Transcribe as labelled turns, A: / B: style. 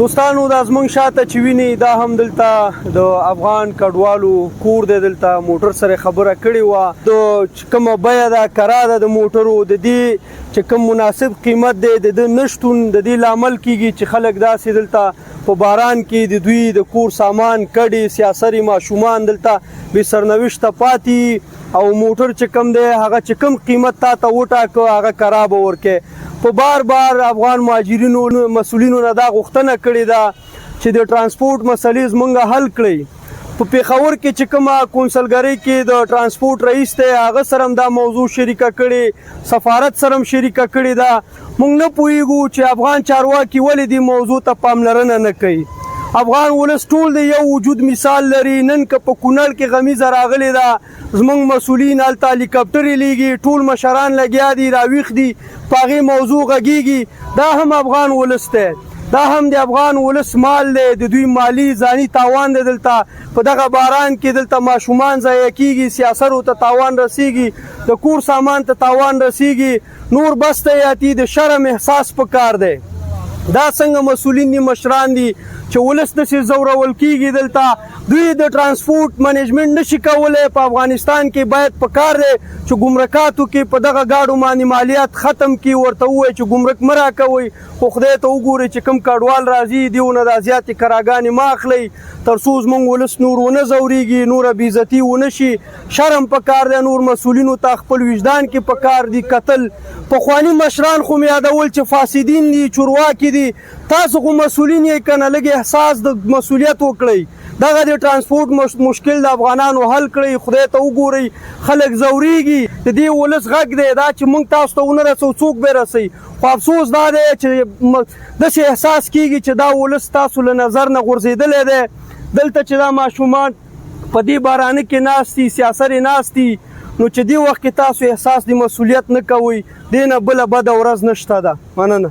A: دوستانو دا زمونږ شاته چې ویني دا هم دلته د افغان کډوالو کور دی، دلته موټر سره خبره کړې وه د کومه بیه ده کرا ده د موټرو د دې چې کوم مناسب قیمت دی د ده نشتون د دې لامل کیږي چې خلک داسې دلته په باران کې د دوی د کور سامان کډې سیاسري ماشومان دلته بې سرنوشته پاتې او موټر چې کوم دی هغه چې کوم قیمت تا ته وټاکه هغه کرا به ورکې. په بار افغان مهاجرینو مسؤلینو نه دا غوښتنه کړې ده چې د ترانسپورټ مسلې زمونږ حل کړئ. په پیښور کې چې کومه کونسلګرۍ کې د ترانسپورټ رئیس دی هغه سره هم دا موضوع شریکه کړې، سفارت سره هم شریکه کړې ده. موږ نه پوهیږو چې افغان چارواکي ولې دې موضوع ته پاملرنه نه کوي. افغان ولس ټول د یو وجود مثال لري. نن که په کونړ کې غمیزه راغلې ده زمونږ مسؤلین هلته هلیکاپټرې لیږي، ټول مشران لګیا دي راویښ دي په هغې موضوع غږیږي. دا هم افغان ولس دی، دا هم د افغان ولس مال دی، د دوی مالی ځاني تاوان دی. دلته په دغه باران کې دلته ماشومان ضایع کیږي، سیاسرو ته تاوان رسیږي، د کور سامان ته تاوان رسیږي. نور بس ته یاتي د شرم احساس پکار دی. دا څنګه مسؤلین دي، مشران دي چې ولس داسې ځورول کیږي. دلته دوی د ترانسپورټ منیجمنټ نشي کولی. په افغانستان کې باید پکار دی چې ګمرکاتو کې په دغه ګاډو باندې مالیات ختم کړي، ورته ووایي چې ګمرک مه راکوئ، خو خدای ته وګورئ چې کوم کډوال راځي دیونه دا زیاتې کراګانې مه اخلئ تر څو زموږ ولس نور ونه ځورېږي، نوره بېعزتي ونه شي. شرم پکار دی. نور مسؤلینو ته خپل وجدان کې پکار دي کتل. پخواني مشران خو مې یادول چې فاسدین دي، چورواکي دي. تاسو خو مسؤلین یې که نه لږ احساس د مسؤلیت وکړئ. دغه د ترانسپورټ مشکل د افغانانو حل کړئ. خدای ته وګورئ خلک ځورېږي. د دې ولس غږ دی دا چې موږ تاسو ته ونه رسو څوک به رسوي. خو افسوس دا دی چې داسې احساس کیږي چې دا ولس تاسو له نظر نه غورځېدلی دی. دلته چې دا ماشومان په دې بارانه کې ناست دي، سیاسرې ناست دي، نو چې دې وخت کې تاسو احساس د مسؤلیت نه کوئ، دې نه بله بده ورځ نشته ده. مننه.